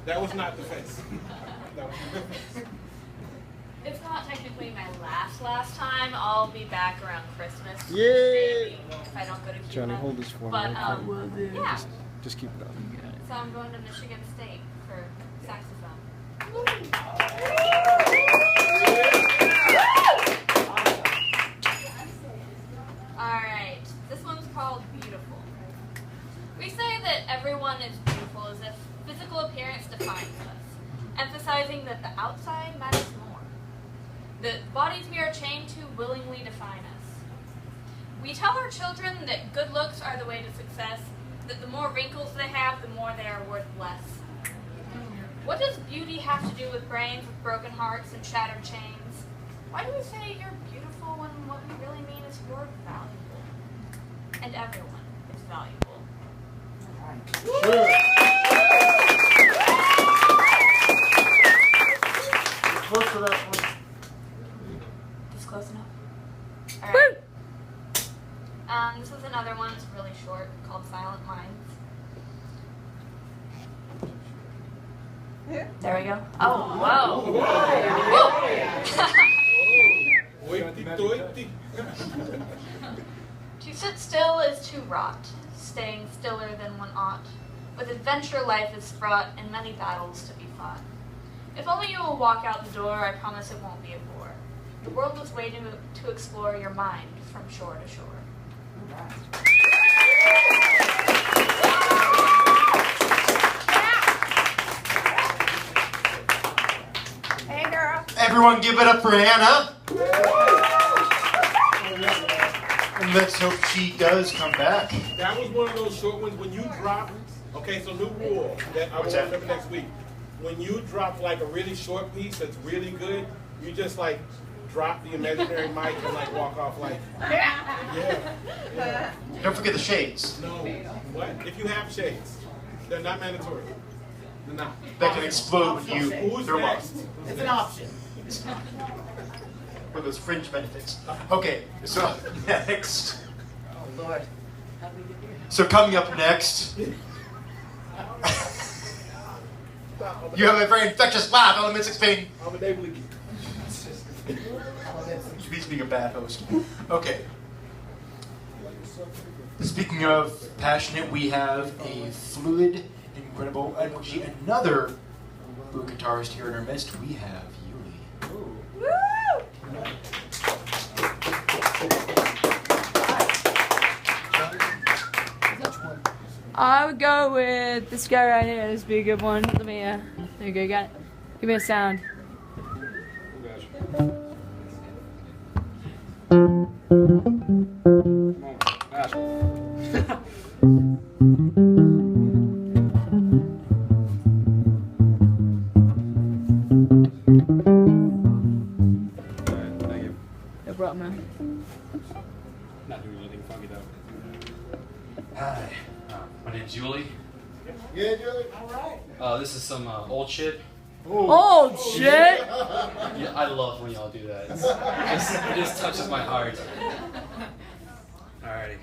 That was not the face. That was the face. It's not technically my last time. I'll be back around Christmas. Yay! If I don't go to Cuba. Johnny, hold this for me. But, Okay? yeah. Just keep it up. So I'm going to Michigan State for saxophone. Alright, this one's called Beautiful. We say that everyone is beautiful as if physical appearance defines us, emphasizing that the outside matters more. The bodies we are chained to willingly define us. We tell our children that good looks are the way to success, that the more wrinkles they have, the more they are worth less. What does beauty have to do with brains with broken hearts and shattered chains? Why do we say you're beautiful when what we really mean is you're valuable? And everyone is valuable. Sure. Close to that one. Is close enough? Alright. This is another one. It's really short, called Silent Minds. There we go. Oh, whoa. To sit still is to rot, staying stiller than one ought. With adventure life is fraught, and many battles to be fought. If only you will walk out the door, I promise it won't be a bore. The world was waiting to explore your mind from shore to shore. Hey, girl. Everyone give it up for Hannah. And let's hope she does come back. That was one of those short ones when you drop. Okay, so new rule that I will remember next week. When you drop like a really short piece that's really good, you just like drop the imaginary mic and like walk off like. Yeah. Don't forget the shades. No. What? If you have shades, they're not mandatory. They're not. That can explode when you Who's throw next? off. It's an option. For those fringe benefits. Okay, so next. Oh, Lord. How do we get here? So coming up next, you have a very infectious laugh, Elements Explain. I'm a neighborly geek. You beat being a bad host. Okay. Speaking of passionate, we have a fluid, incredible energy, another blue guitarist here in our midst. We have Yuli. Woo! I would go with this guy right here. This would be a good one. Let me, there you go, got it. Give me a sound. No problem, man. Not doing anything funky though. Hi, my name's Julie. Yeah, Julie. All right. This is some old shit. Oh, shit! Yeah, I love when y'all do that. It just touches my heart. Alrighty.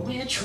Which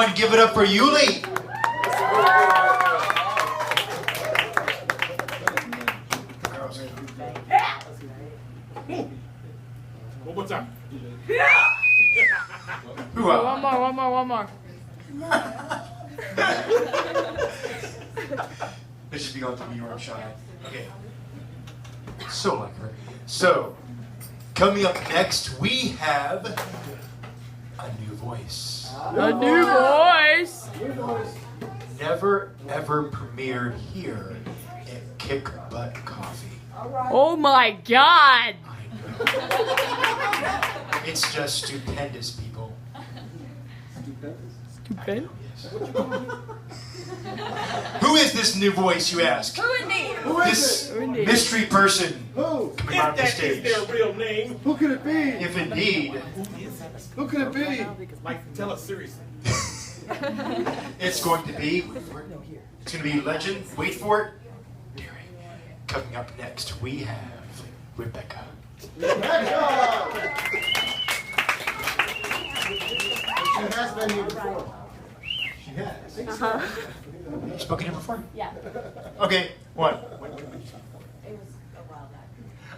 Everyone give it up for Yuli. One more time. One more. Let's just be going through New York Shine. Okay. So like her. So, coming up next, we have a new voice. A new voice. Never ever premiered here at Kick Butt Coffee. Oh my God. It's just stupendous, people. Stupid. Who is this new voice, you ask? Who indeed? This mystery person Who? coming If out the that is stage. their real name, Who could it be? If indeed, Who could it be? like, tell us seriously. it's going to be legend. Wait for it. Daring. Coming up next, we have Rebecca. She has been here before. She has. You spoken here before? Yeah. Okay, what?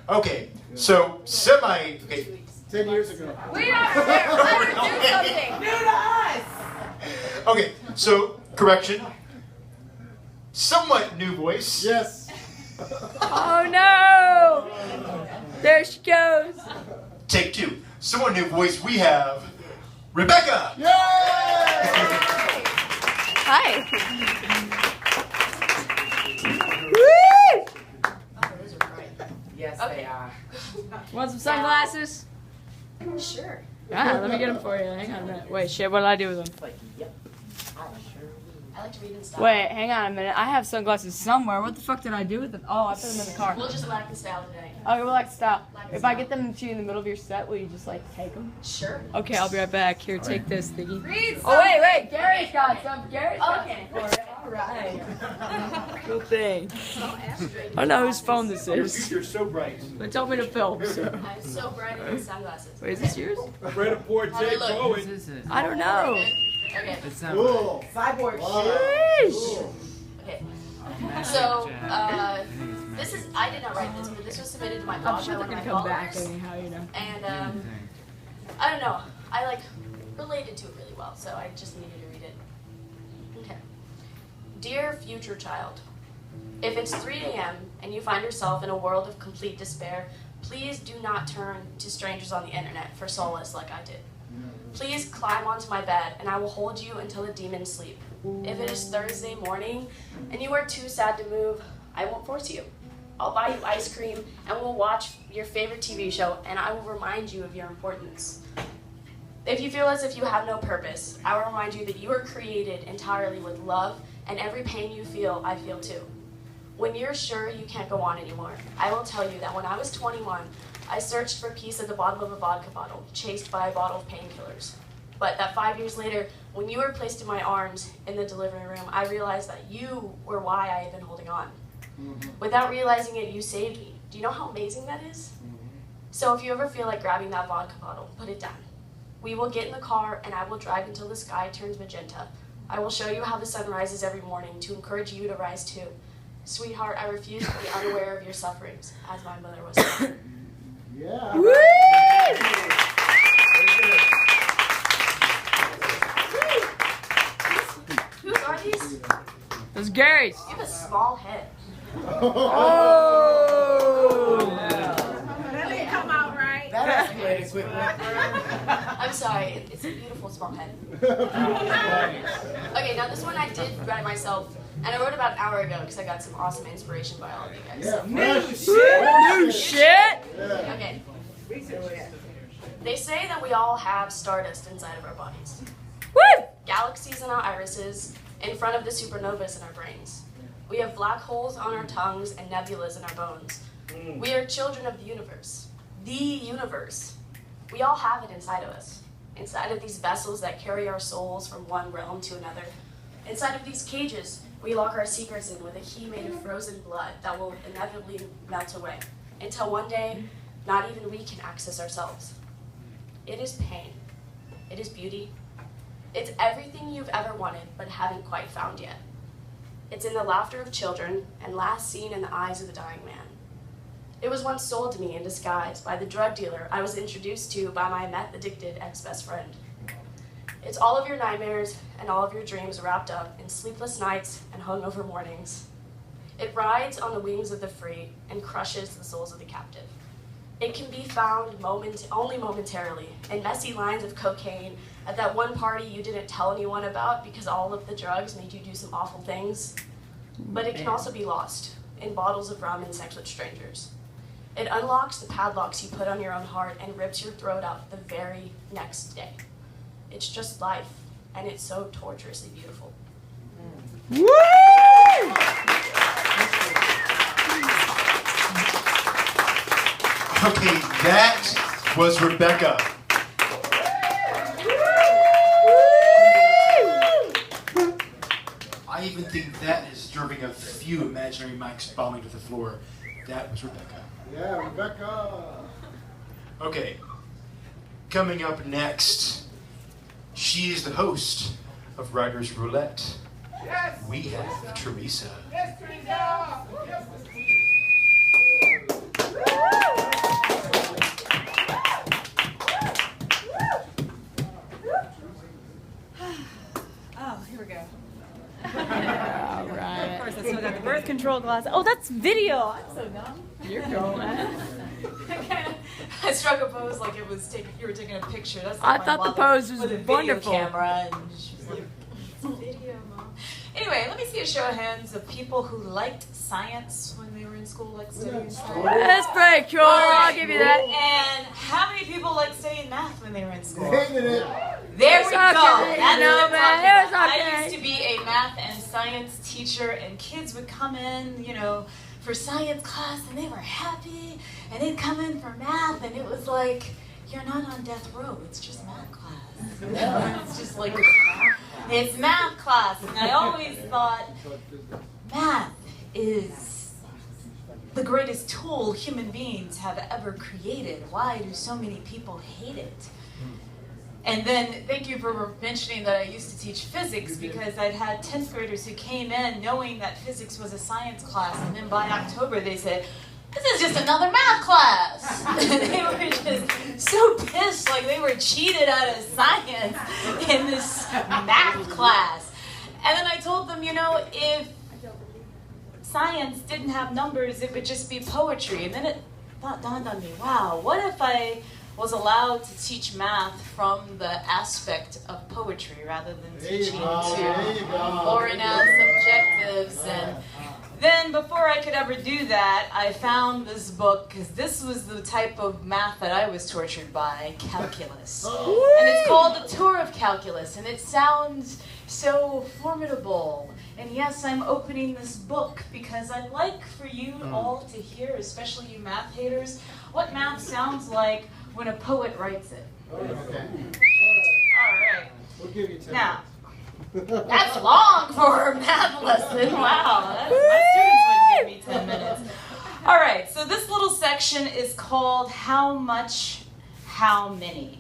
Okay, so okay. 10 years ago. We are there. Let her do something. New to us. Okay, so correction. Somewhat new voice. Yes. Oh no! There she goes. Take two. Somewhat new voice. We have Rebecca. Yay! Hi. Woo! Yes, they are. Want some sunglasses? Sure. Yeah, let me get them for you. Hang on a minute. Wait, shit, what did I do with them? Like, yep. I like to read and stuff. Wait, hang on a minute. I have sunglasses somewhere. What the fuck did I do with them? Oh, I put them in the car. We'll just lack the style today. Okay, well, like, stop. If I get them to you in the middle of your set, will you just, like, take them? Sure. Okay, I'll be right back. Here, take this thingy. Read Oh, wait. Gary's got some. Gary's got Okay. some for it. All right. Cool thing. I don't know whose phone this is. You're so bright. They told me to film, so. I'm so bright in these sunglasses. Wait, is this yours? Fred a poor How they Jay look? Cohen. I don't know. Okay. Cool. Cyborg Wow. Sheesh. Okay. So, this is, I did not write this, but this was submitted to my I'm blog sure by they're one of gonna my come back followers. anyhow, you know. And, I don't know, I like related to it really well, so I just needed to read it. Okay. Dear future child, if it's 3 a.m. and you find yourself in a world of complete despair, please do not turn to strangers on the internet for solace like I did. Please climb onto my bed and I will hold you until the demons sleep. If it is Thursday morning and you are too sad to move, I won't force you. I'll buy you ice cream and we'll watch your favorite TV show and I will remind you of your importance. If you feel as if you have no purpose, I will remind you that you are created entirely with love and every pain you feel, I feel too. When you're sure you can't go on anymore, I will tell you that when I was 21, I searched for peace at the bottom of a vodka bottle, chased by a bottle of painkillers. But that 5 years later, when you were placed in my arms in the delivery room, I realized that you were why I had been holding on. Without realizing it, you saved me. Do you know how amazing that is? So if you ever feel like grabbing that vodka bottle, put it down. We will get in the car and I will drive until the sky turns magenta. I will show you how the sun rises every morning to encourage you to rise too. Sweetheart, I refuse to be unaware of your sufferings, as my mother was. Yeah. Woo! Whose are these? That's Gary's. You have a small head. Oh! That didn't come out right. That escalated quickly. I'm sorry, it's a beautiful small head. Okay, now this one I did write myself, and I wrote about an hour ago because I got some awesome inspiration by all of you guys. Yeah, New shit! Okay. They say that we all have stardust inside of our bodies. Woo! Galaxies in our irises, in front of the supernovas in our brains. We have black holes on our tongues and nebulas in our bones. We are children of the universe. The universe. We all have it inside of us. Inside of these vessels that carry our souls from one realm to another. Inside of these cages, we lock our secrets in with a key made of frozen blood that will inevitably melt away. Until one day, not even we can access ourselves. It is pain. It is beauty. It's everything you've ever wanted but haven't quite found yet. It's in the laughter of children and last seen in the eyes of the dying man. It was once sold to me in disguise by the drug dealer I was introduced to by my meth-addicted ex-best friend. It's all of your nightmares and all of your dreams wrapped up in sleepless nights and hungover mornings. It rides on the wings of the free and crushes the souls of the captive. It can be found only momentarily in messy lines of cocaine at that one party you didn't tell anyone about because all of the drugs made you do some awful things. But it can also be lost in bottles of rum and sex with strangers. It unlocks the padlocks you put on your own heart and rips your throat out the very next day. It's just life, and it's so torturously beautiful. Woo! Okay, that was Rebecca. I even think that is deserving of few imaginary mics bombing to the floor. That was Rebecca. Yeah, Rebecca. Okay, coming up next, she is the host of Writer's Roulette. Yes. We have Teresa. Yes, Teresa. Yes. Oh, here we go. All right. Of course, I still got the birth control glasses. Oh, that's video. I'm so dumb. You're going. I struck a pose like it was you were taking a picture. That's I like my thought the mother pose was with a video wonderful. camera, and she was like, "It's a video, Mom." Anyway, let me see a show of hands of people who liked science when they were in school, like studying science. That's pretty cool. I'll give you that. And how many people liked studying math when they were in school? Hated it. There we It's go. okay. That's No, what I'm man, talking it was about. okay. I used to be a math and science teacher, and kids would come in, for science class, and they were happy, and they'd come in for math, and it was like, you're not on death row, it's just math class. It's just like, it's math class. And I always thought, math is the greatest tool human beings have ever created. Why do so many people hate it? And then, thank you for mentioning that I used to teach physics, because I'd had 10th graders who came in knowing that physics was a science class, and then by October they said, this is just another math class. And they were just so pissed, like they were cheated out of science in this math class. And then I told them, if science didn't have numbers, it would just be poetry. And then it dawned on me, wow, what if I was allowed to teach math from the aspect of poetry rather than teaching to boring ass objectives. And then before I could ever do that, I found this book, because this was the type of math that I was tortured by, calculus. And it's called A Tour of Calculus, and it sounds so formidable. And yes, I'm opening this book because I'd like for you all to hear, especially you math haters, what math sounds like when a poet writes it. Okay. All right. We'll give you 10 Now, that's long for a math lesson. Wow. My students wouldn't give me 10 minutes. All right, so this little section is called How Much, How Many.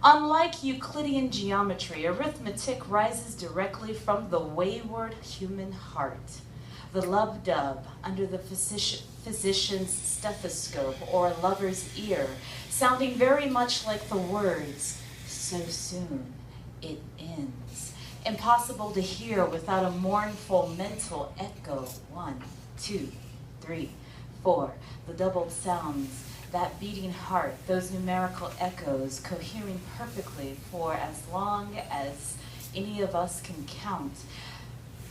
Unlike Euclidean geometry, arithmetic rises directly from the wayward human heart. The love dove under the physician's stethoscope or lover's ear, sounding very much like the words, so soon it ends. Impossible to hear without a mournful mental echo. 1, 2, 3, 4. The doubled sounds, that beating heart, those numerical echoes, cohering perfectly for as long as any of us can count.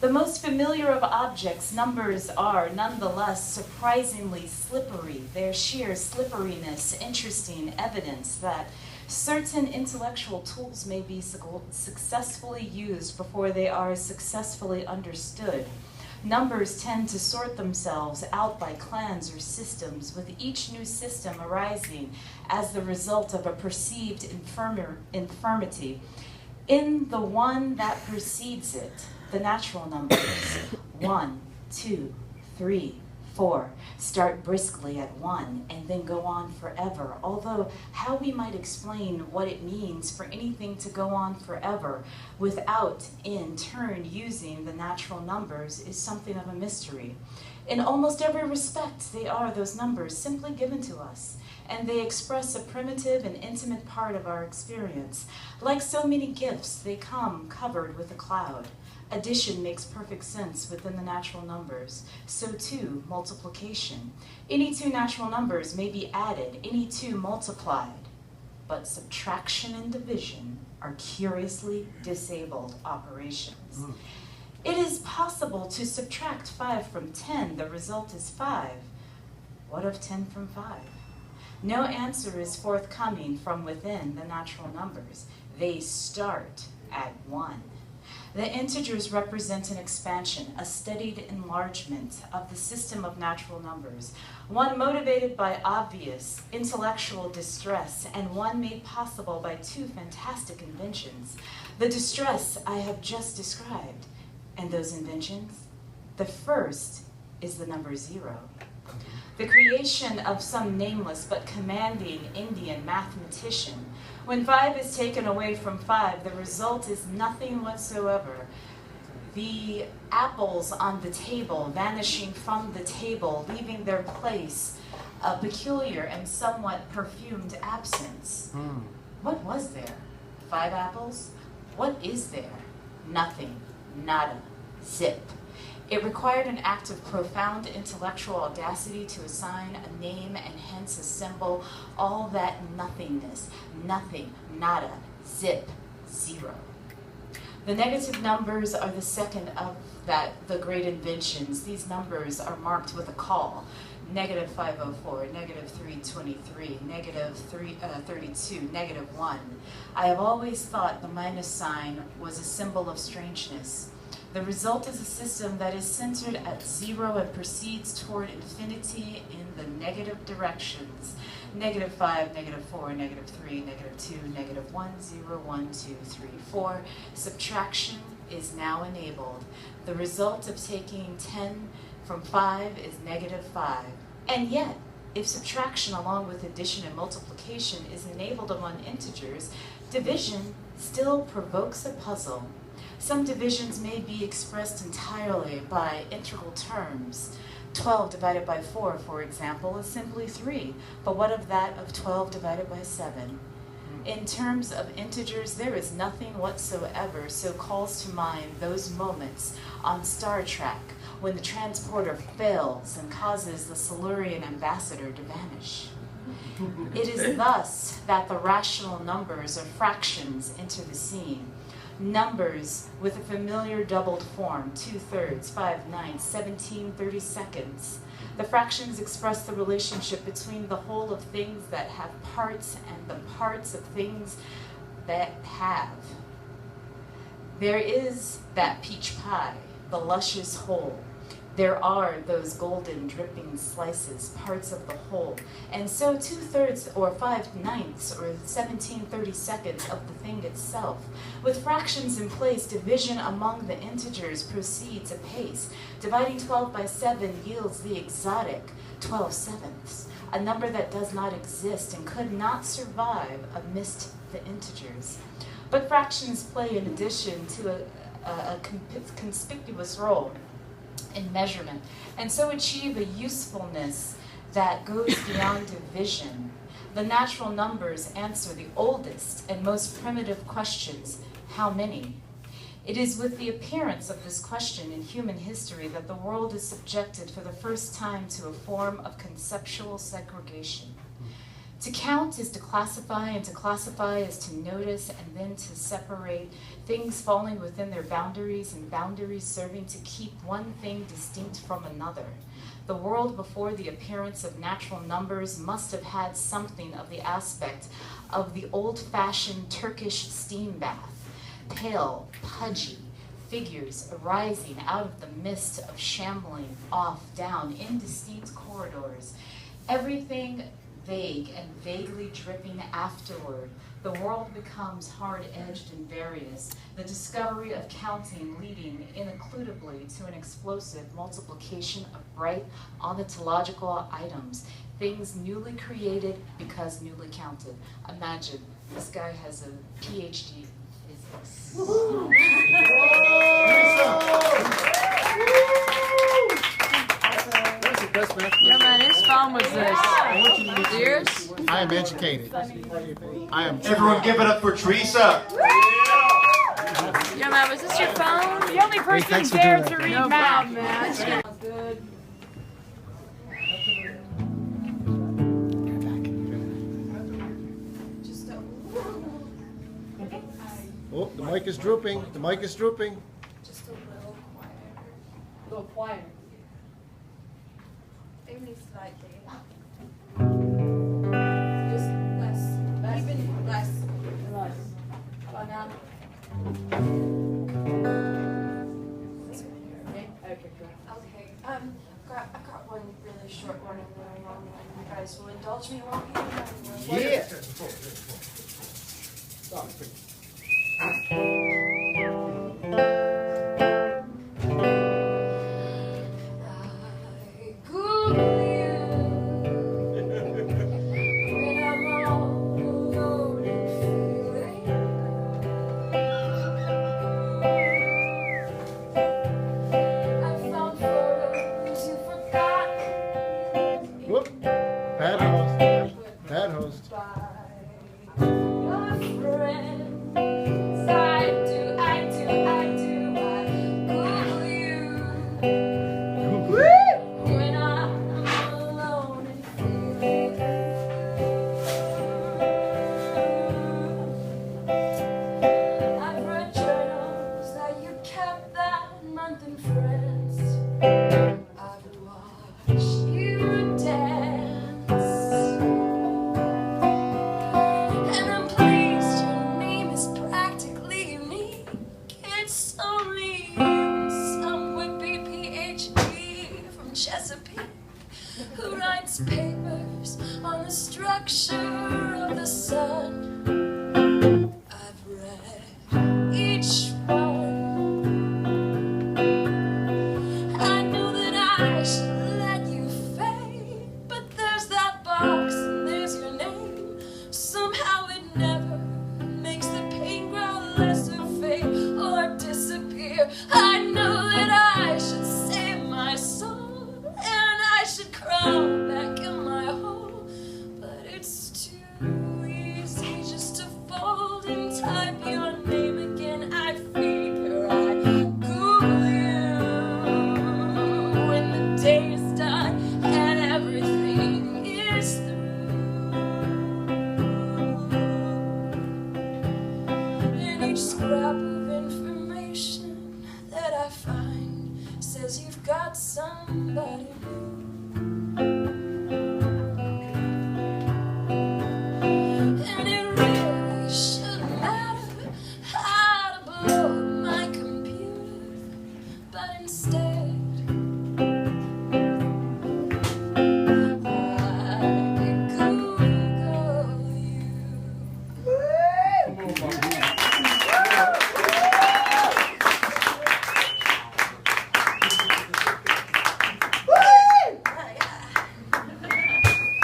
The most familiar of objects, numbers, are nonetheless surprisingly slippery. Their sheer slipperiness, interesting evidence that certain intellectual tools may be successfully used before they are successfully understood. Numbers tend to sort themselves out by clans or systems, with each new system arising as the result of a perceived infirmity in the one that precedes it. The natural numbers, 1, 2, 3, 4. Start briskly at 1 and then go on forever. Although how we might explain what it means for anything to go on forever without, in turn, using the natural numbers is something of a mystery. In almost every respect, they are those numbers simply given to us, and they express a primitive and intimate part of our experience. Like so many gifts, they come covered with a cloud. Addition makes perfect sense within the natural numbers. So too, multiplication. Any two natural numbers may be added, any two multiplied. But subtraction and division are curiously disabled operations. It is possible to subtract 5 from 10. The result is 5. What of 10 from 5? No answer is forthcoming from within the natural numbers. They start at 1. The integers represent an expansion, a studied enlargement of the system of natural numbers, one motivated by obvious intellectual distress and one made possible by two fantastic inventions. The distress I have just described, and those inventions. The first is the number 0. The creation of some nameless but commanding Indian mathematician. When 5 is taken away from 5, the result is nothing whatsoever. The apples on the table vanishing from the table, leaving their place a peculiar and somewhat perfumed absence. What was there? 5 apples? What is there? Nothing. Nada. Zip. It required an act of profound intellectual audacity to assign a name and hence a symbol, all that nothingness, nothing, nada, zip, 0. The negative numbers are the second of the great inventions. These numbers are marked with a call. Negative 504, negative 323, negative 32, negative 1. I have always thought the minus sign was a symbol of strangeness. The result is a system that is centered at 0 and proceeds toward infinity in the negative directions. Negative 5, negative 4, negative 3, negative 2, negative 1, 0, 1, 2, 3, 4. Subtraction is now enabled. The result of taking 10 from 5 is negative 5. And yet, if subtraction along with addition and multiplication is enabled among integers, division still provokes a puzzle. Some divisions may be expressed entirely by integral terms. 12 divided by 4, for example, is simply 3. But what of that of 12 divided by 7? In terms of integers, there is nothing whatsoever, so calls to mind those moments on Star Trek when the transporter fails and causes the Silurian ambassador to vanish. It is thus that the rational numbers or fractions enter the scene. Numbers with a familiar doubled form, 2/3, 5, 9, 17, 30 seconds. The fractions express the relationship between the whole of things that have parts and the parts of things that have. There is that peach pie, the luscious whole. There are those golden dripping slices, parts of the whole. And so 2/3 or 5/9 or 17/30 seconds of the thing itself. With fractions in place, division among the integers proceeds apace. Dividing 12 by 7 yields the exotic 12/7, a number that does not exist and could not survive amidst the integers. But fractions play, in addition to a conspicuous role in measurement, and so achieve a usefulness that goes beyond division. The natural numbers answer the oldest and most primitive questions, how many? It is with the appearance of this question in human history that the world is subjected for the first time to a form of conceptual segregation. To count is to classify, and to classify is to notice and then to separate, things falling within their boundaries and boundaries serving to keep one thing distinct from another. The world before the appearance of natural numbers must have had something of the aspect of the old-fashioned Turkish steam bath, pale, pudgy, figures arising out of the mist of shambling off down indistinct corridors. Everything vague and vaguely dripping afterward. The world becomes hard-edged and various, the discovery of counting leading ineluctably to an explosive multiplication of bright ontological items, things newly created because newly counted. Imagine, this guy has a PhD in physics. Yeah, man, whose phone was this? Yours? I am educated. I am. Everyone give it up for Teresa. Yeah, man, was this your phone? The only person thanks for there doing to that, read No math. problem, man. Good. Oh, the mic is drooping. The mic is drooping. Just a little quieter. A little quieter. Maybe slightly. Just less. Even less. How about now? Okay, good. Okay. I've got one really short one and then a long one. You guys will indulge me walking around. Yeah. Whoop. Bad host. Bad host. I've read journals that you kept that month in France. I've watched you dance, and I'm pleased your name is practically unique. It's only you, some would-be PhD from Chesapeake, who writes papers on the structure of the sun. I've read each one. I know that I should let you fade, but there's that box and there's your name. Somehow it never makes the pain grow less or fade or disappear. I know that I should save my soul and I should crawl back in my hole, but it's too easy just to fold and type your name again. I figure I Google you when the day is done and everything is through. And each scrap of information that I find says you've got somebody new. And it really shouldn't matter how to blow up my computer, but instead I Google you.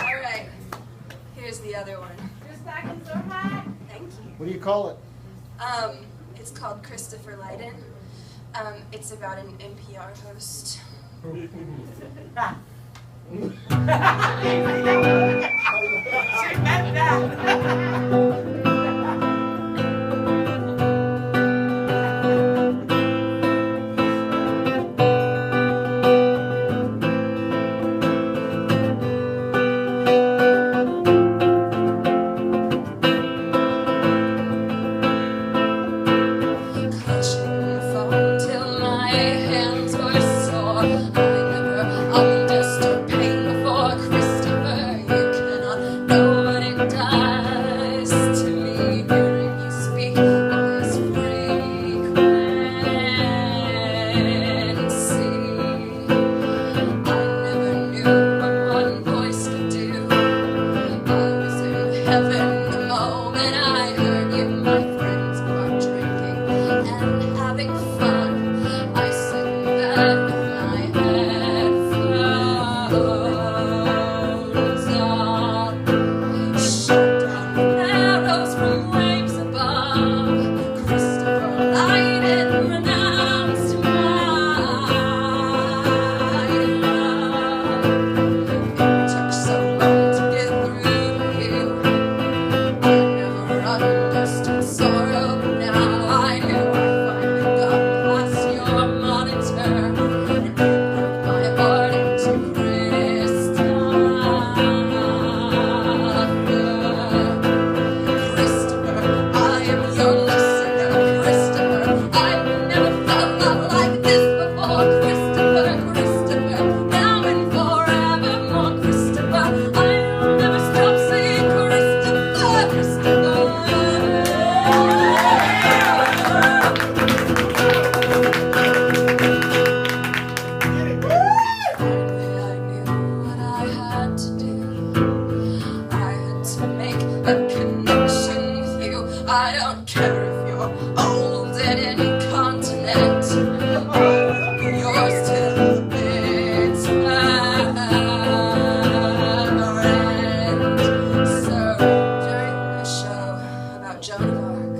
All right, here's the other one. Thank you. What do you call it? It's called Christopher Lydon. It's about an NPR host. Clutching the phone till my hands were sore. I never understood pain before, Christopher. You cannot know what it does to me hearing you speak on this frequency. I never knew what one voice could do. Yours till it's mine. So during the show about Joan of Arc,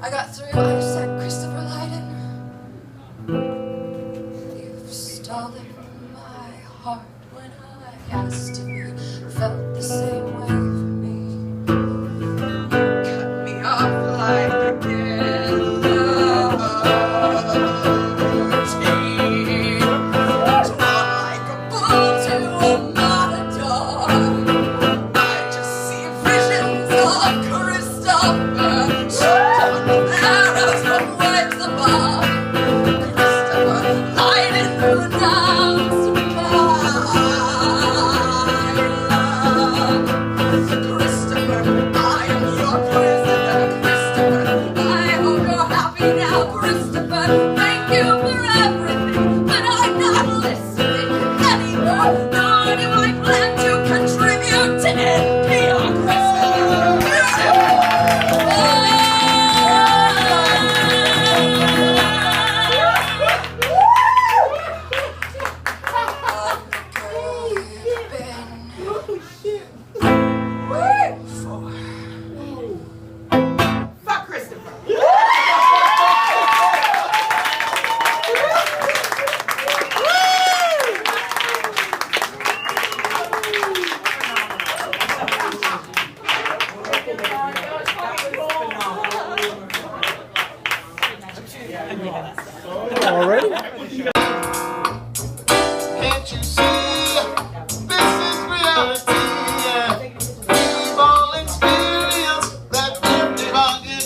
I got through. I said, Christopher Lydon, you've stolen my heart. When I asked if you felt the same way for me, cut me off like you did love. Like a bull to a matador, I just see visions of Christopher shot down with arrows from waves above. Christopher Lydon, who announced Christopher, I am your prisoner. Christopher, I hope you're happy now. Christopher, thank you for everything, but I'm not listening anymore. Nor do I plan to contribute to NPR. Waiting for. Fuck Christopher. Already? Can't you see? This is reality. We've all experienced that dirty bucket.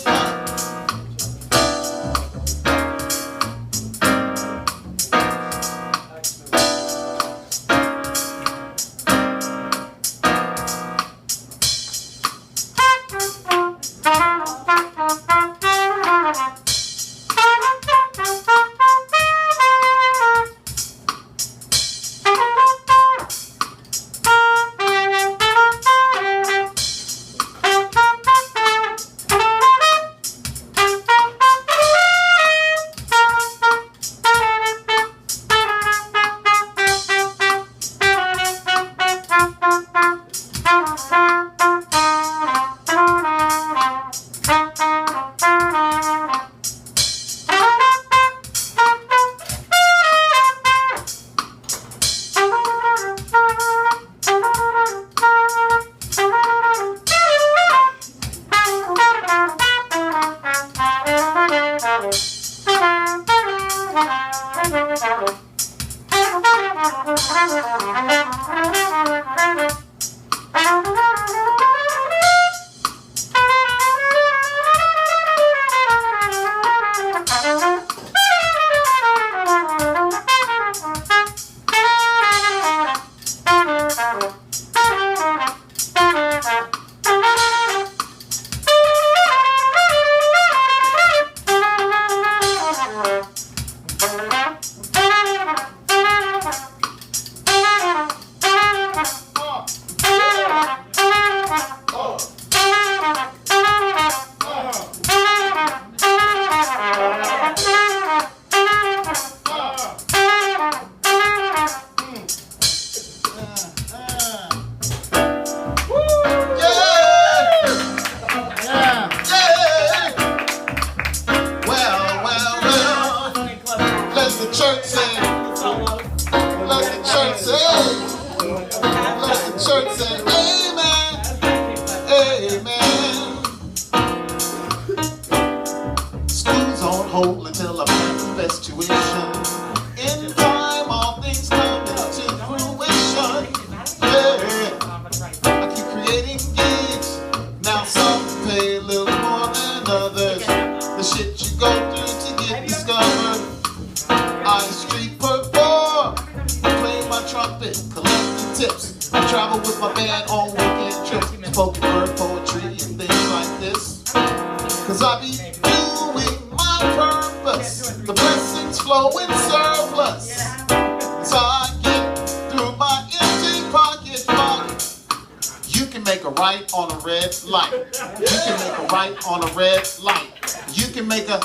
right on a red light. You can make a right on a red light. You can make a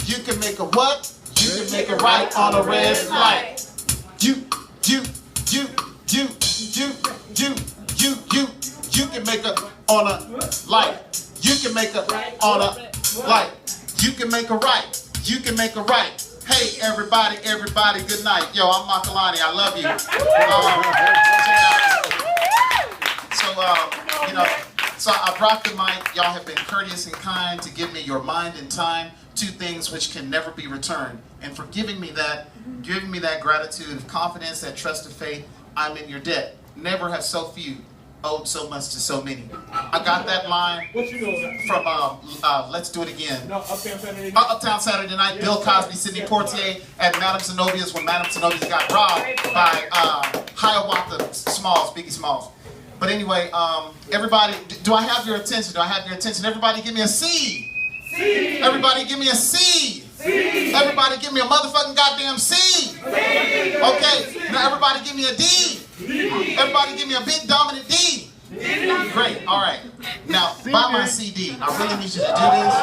You can make a what? You can make a right on a red light. You can make a on a light. You can make a on a light. You can make a right. You can make a right. Hey, everybody, good night. Yo, I'm Makalani. I love you. So I brought the mic. Y'all have been courteous and kind to give me your mind and time, two things which can never be returned. And for giving me that gratitude of confidence, that trust of faith, I'm in your debt. Never have so few owed so much to so many. I got that line from Let's Do It Again. No, Uptown Saturday Night. Uptown Saturday Night. Bill Cosby, Sidney Poitier at Madame Zenobia's when Madame Zenobia got robbed by Hiawatha Smalls, Biggie Smalls. But anyway, everybody, do I have your attention? Do I have your attention? Everybody give me a C. C. Everybody give me a C. C. Everybody give me a motherfucking goddamn C. C. Okay, now everybody give me a D. D. Everybody give me a big dominant D. D. Great, all right. Now, buy my CD. I really need you to do this.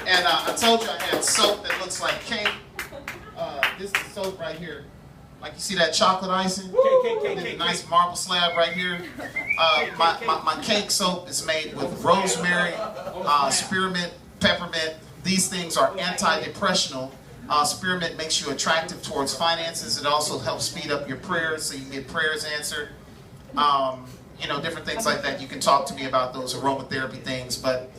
And I told you I had soap that looks like cake. This is soap right here. Like you see that chocolate icing? Cake. Nice marble slab right here. My cake soap is made with rosemary, spearmint, peppermint. These things are anti-depressional. Spearmint makes you attractive towards finances. It also helps speed up your prayers so you can get prayers answered. Different things like that. You can talk to me about those aromatherapy things. But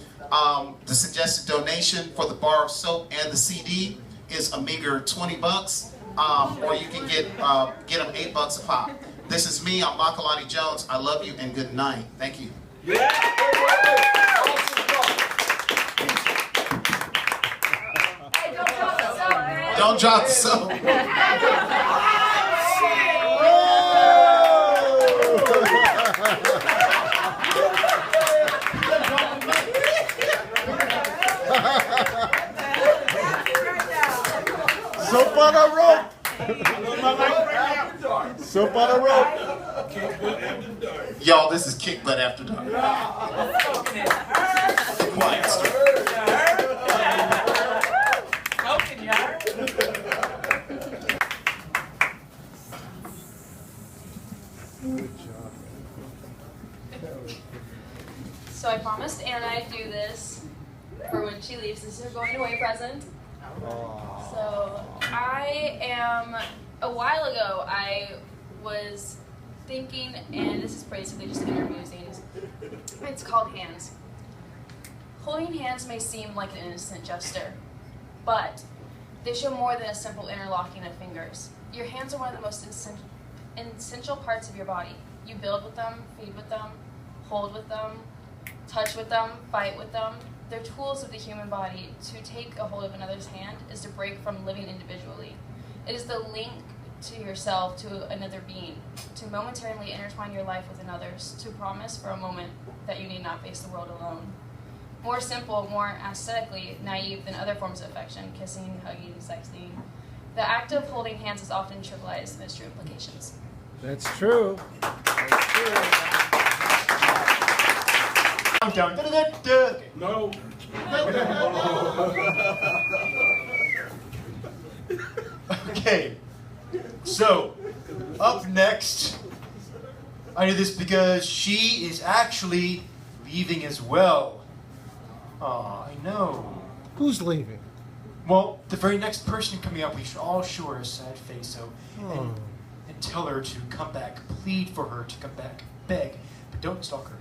the suggested donation for the bar of soap and the CD is a meager $20. Or you can get them $8 a pop. This is me. I'm Makalani Jones. I love you and good night. Thank you. Don't drop the soap. Soap on a rope. Soap on a rope. Y'all, this is Kick Butt After Dark. Quiet. So I promised Anna I'd do this for when she leaves. This is her going away present. So a while ago I was thinking, and this is basically just introducing, it's called hands. Holding hands may seem like an innocent gesture, but they show more than a simple interlocking of fingers. Your hands are one of the most essential parts of your body. You build with them, feed with them, hold with them, touch with them, fight with them. They're tools of the human body. To take a hold of another's hand is to break from living individually. It is the link to yourself, to another being, to momentarily intertwine your life with another's, to promise for a moment that you need not face the world alone. More simple, more aesthetically naive than other forms of affection, kissing, hugging, sexting. The act of holding hands is often trivialized in its true implications. That's true. That's true. No. Okay, so up next, I do this because she is actually leaving as well. Aw, I know. Who's leaving? Well, the very next person coming up, we should all show her a sad face, and tell her to come back, plead for her to come back, beg, but don't stalk her.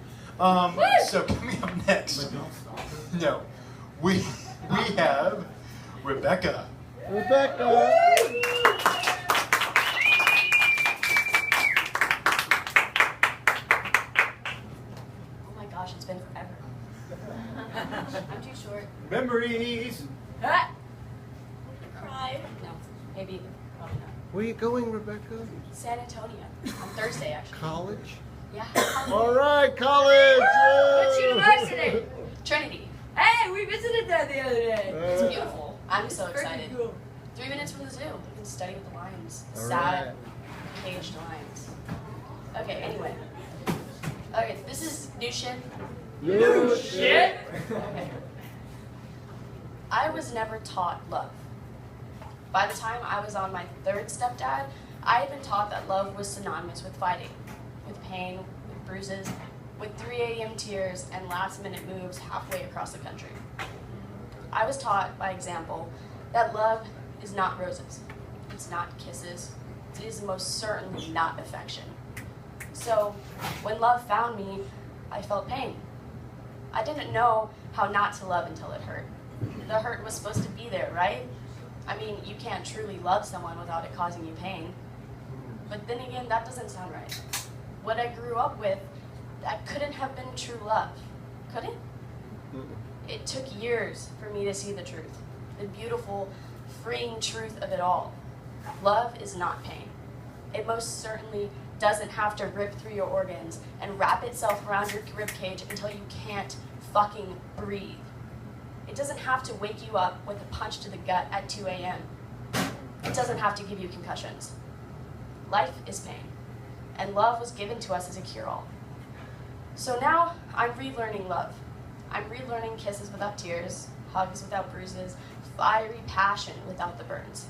So coming up next, no, we have Rebecca. Rebecca. Oh my gosh, it's been forever. I'm too short. Memories. Ah! Cry. No, maybe, probably not. Where are you going, Rebecca? San Antonio on Thursday, actually. College? Yeah. All right, college. Which university? Trinity. Hey, we visited that the other day. It's beautiful. I'm so excited. Cool. 3 minutes from the zoo. You can study with the lions. All Sad, right. caged lions. Okay, anyway. Okay, this is new shit. New shit. Okay. I was never taught love. By the time I was on my third stepdad, I had been taught that love was synonymous with fighting, with pain, with bruises, with 3 a.m. tears and last-minute moves halfway across the country. I was taught, by example, that love is not roses. It's not kisses. It is most certainly not affection. So, when love found me, I felt pain. I didn't know how not to love until it hurt. The hurt was supposed to be there, right? I mean, you can't truly love someone without it causing you pain. But then again, that doesn't sound right. What I grew up with, that couldn't have been true love, could it? It took years for me to see the truth, the beautiful, freeing truth of it all. Love is not pain. It most certainly doesn't have to rip through your organs and wrap itself around your ribcage until you can't fucking breathe. It doesn't have to wake you up with a punch to the gut at 2 a.m. It doesn't have to give you concussions. Life is pain, and love was given to us as a cure-all. So now I'm relearning love. I'm relearning kisses without tears, hugs without bruises, fiery passion without the burns.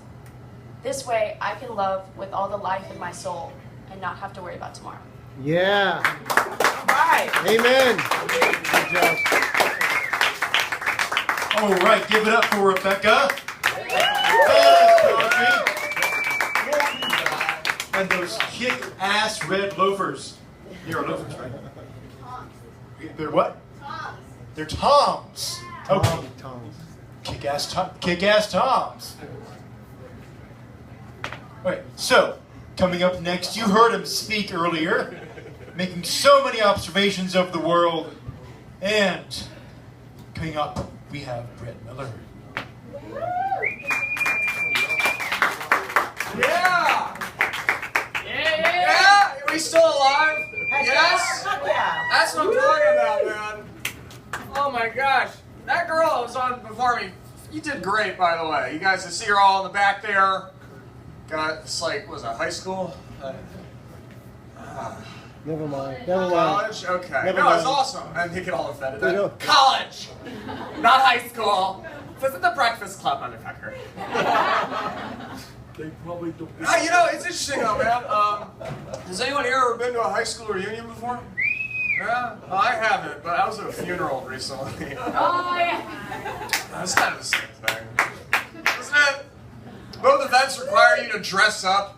This way, I can love with all the life in my soul and not have to worry about tomorrow. Yeah. All right. Amen. Good job. All right, give it up for Rebecca. And those kick-ass red loafers. You're loafers, right? They're what? Toms. They're Toms. Okay. Toms. Kick-ass Toms. Wait, so, coming up next, you heard him speak earlier, making so many observations of the world. And coming up, we have Brett Miller. Yeah! Yeah! Are we still alive? Yes? That's what I'm talking about, man. Oh my gosh. That girl that was on before me, you did great, by the way. You guys, I see you're all in the back there. Got, it's like, what was that, high school? Never mind. Never mind. College? Okay. Never No, it's mind. awesome. I think it all offended I that. know. College! Not high school. This is the Breakfast Club, motherfucker. They probably don't. You know, it's interesting though, man. Has anyone here ever been to a high school reunion before? Yeah? Well, I haven't, but I was at a funeral recently. Oh, yeah. It's kind of the same thing. Isn't it? Both events require you to dress up,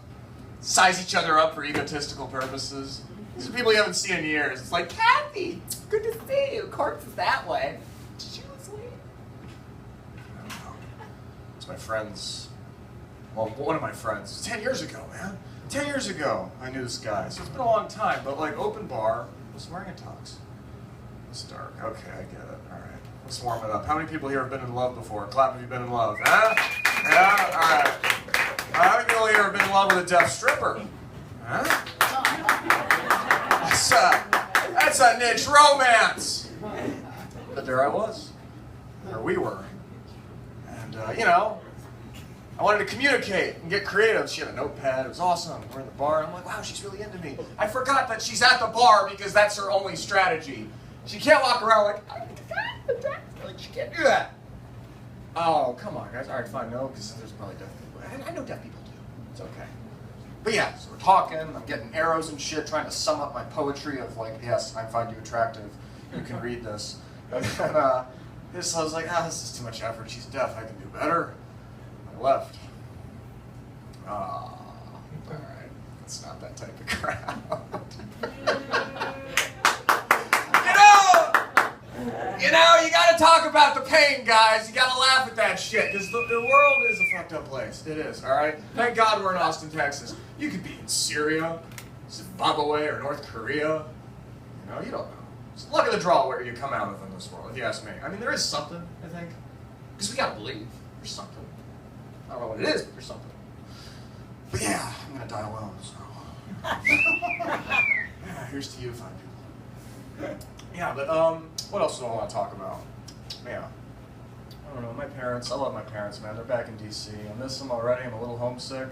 size each other up for egotistical purposes. These are people you haven't seen in years. It's like, Kathy, good to see you. Corpse is that way. Did you lose weight? I don't know. It's my friend's. Well, one of my friends. 10 years ago, man. 10 years ago, I knew this guy. So it's been a long time, but like open bar, was wearing a tux. It's dark. Okay, I get it. All right. Let's warm it up. How many people here have been in love before? Clap if you've been in love. Huh? Yeah? All right. How many people here have been in love with a deaf stripper? Huh? That's a niche romance. But there I was. There we were. And, you know, I wanted to communicate and get creative. She had a notepad. It was awesome. We're in the bar. I'm like, wow, she's really into me. I forgot that she's at the bar because that's her only strategy. She can't walk around like, like she can't do that. Oh, come on, guys. All right, fine. No, because there's probably deaf people. I know deaf people too. It's okay. But yeah, so we're talking. I'm getting arrows and shit, trying to sum up my poetry of like, yes, I find you attractive. You can read this. And then I was like, this is too much effort. She's deaf. I can do better. I left. All right. It's not that type of crowd. You know, you gotta talk about the pain, guys. You gotta laugh at that shit, because the world is a fucked up place. It is, all right? Thank God we're in Austin, Texas. You could be in Syria, Zimbabwe, or North Korea. You know, you don't know. It's luck of the draw where you come out of in this world, if you ask me. I mean, there is something, I think. Because we gotta believe. There's something. I don't know what it is, but there's something. But yeah, I'm gonna die alone, so. Yeah, here's to you, fine people. Yeah, but what else do I want to talk about? Yeah. I don't know, my parents, I love my parents, man. They're back in DC. I miss them already. I'm a little homesick.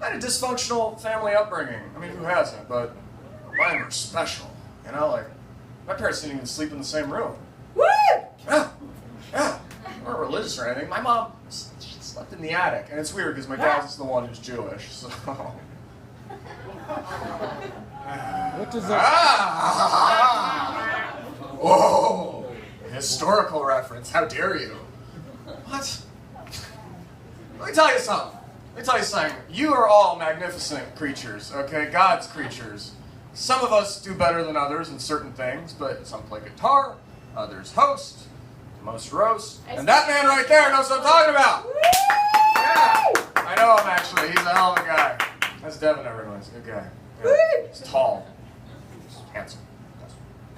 I had a dysfunctional family upbringing. I mean, who hasn't? But mine were special. You know, like, my parents didn't even sleep in the same room. Woo! Yeah. Yeah. weren't religious or anything. My mom, she slept in the attic. And it's weird because my dad's the one who's Jewish, so. What does that? Whoa! Historical reference. How dare you? What? Let me tell you something. You are all magnificent creatures, okay? God's creatures. Some of us do better than others in certain things, but some play guitar, others host, most roast. And that man right there knows what I'm talking about. Yeah, I know him actually. He's a hell of a guy. That's Devin, everyone. He's a good guy. Yeah. He's tall. He's handsome.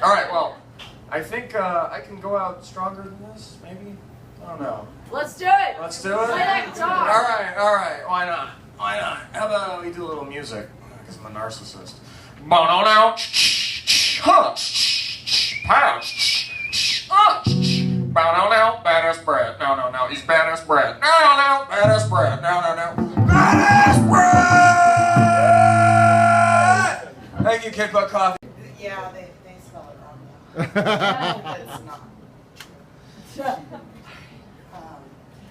All right, well, I think I can go out stronger than this, maybe? I don't know. Let's do it. Let's do it? Play that guitar. All right. Why not? How about we do a little music? Because I'm a narcissist. Bow now, bow now, badass Brad. No, he's badass Brad. No, badass Brad. No, badass Brad. Thank you, Kid Butt Coffee. Yeah, they spell it wrong though. It's not.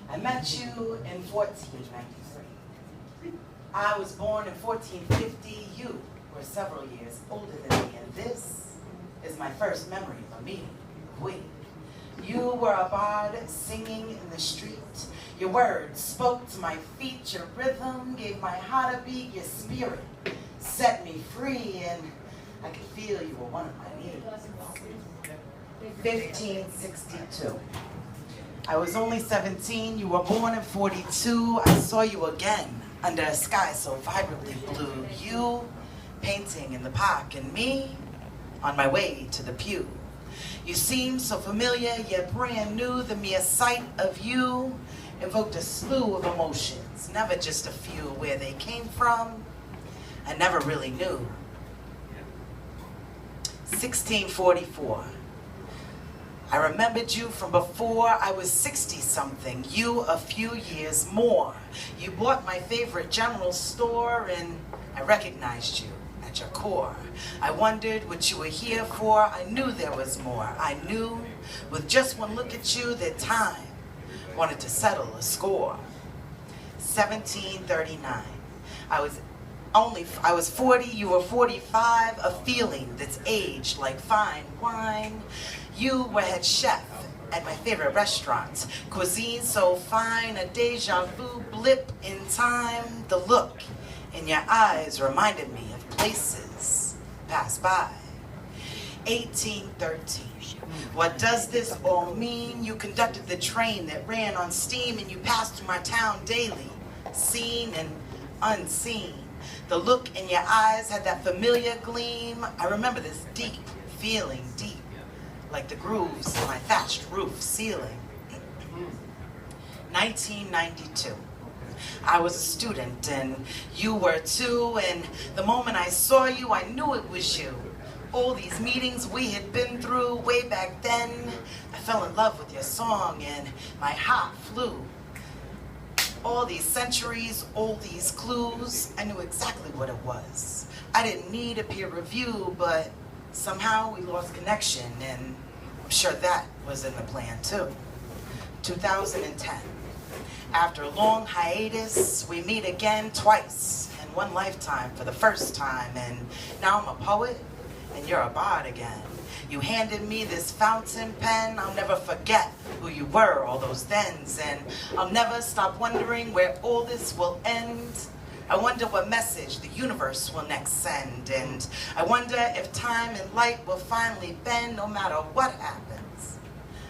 I met you in 1493. I was born in 1450. You were several years older than me, and this is my first memory of a meeting with we. You were a bard singing in the street. Your words spoke to my feet. Your rhythm gave my heart a beat. Your spirit set me free, and I could feel you were one of my needs. 1562. I was only 17. You were born in 42. I saw you again under a sky so vibrantly blue. You painting in the park, and me on my way to the pew. You seemed so familiar, yet brand new. The mere sight of you invoked a slew of emotions, never just a few. Where they came from, I never really knew. 1644. I remembered you from before I was 60-something, you a few years more. You bought my favorite general store, and I recognized you at your core. I wondered what you were here for. I knew there was more. I knew with just one look at you that time wanted to settle a score. 1739. I was 40, you were 45, a feeling that's aged like fine wine. You were head chef at my favorite restaurant. Cuisine so fine, a deja vu blip in time. The look in your eyes reminded me of places passed by. 1813. What does this all mean? You conducted the train that ran on steam, and you passed through my town daily, seen and unseen. The look in your eyes had that familiar gleam. I remember this deep feeling, deep, like the grooves in my thatched roof ceiling. 1992. I was a student, and you were too, and the moment I saw you, I knew it was you. All these meetings we had been through way back then, I fell in love with your song, and my heart flew. All these centuries, all these clues, I knew exactly what it was. I didn't need a peer review, but somehow we lost connection, and I'm sure that was in the plan too. 2010. After a long hiatus, we meet again twice in one lifetime for the first time, and now I'm a poet, and you're a bard again. You handed me this fountain pen. I'll never forget who you were all those thens, and I'll never stop wondering where all this will end. I wonder what message the universe will next send, and I wonder if time and light will finally bend no matter what happens.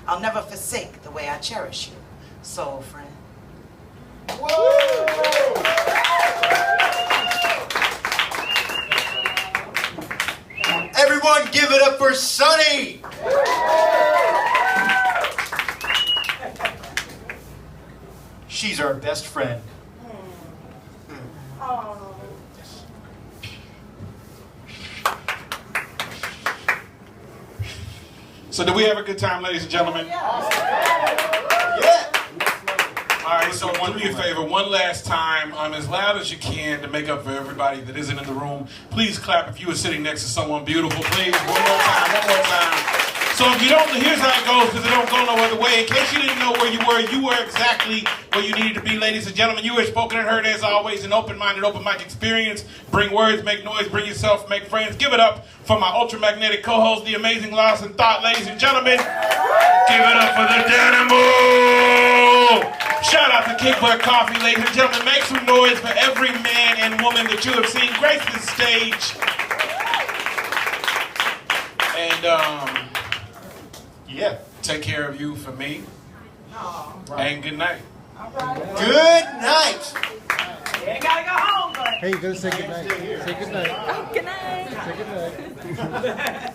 I'll never forsake the way I cherish you, soul friend. Everyone give it up for Sunny! She's our best friend. So did we have a good time, ladies and gentlemen? All right, so do me a favor, one last time, as loud as you can to make up for everybody that isn't in the room. Please clap if you were sitting next to someone beautiful, please. One more time. So if you don't, here's how it goes, because it don't go no other way. In case you didn't know where you were exactly where you needed to be, ladies and gentlemen. You were spoken and heard, as always, an open-minded, open mic experience. Bring words, make noise, bring yourself, make friends. Give it up for my ultramagnetic co-host, the amazing Lawson Thought, ladies and gentlemen. Give it up for the Danimal. Shout out to Kickbutt Coffee, ladies and gentlemen. Make some noise for every man and woman that you have seen grace this stage. And, yeah, take care of you for me. And good night. Good night. You gotta go home, but. Hey, you gotta say good night. Say good night. Good night. Say good night.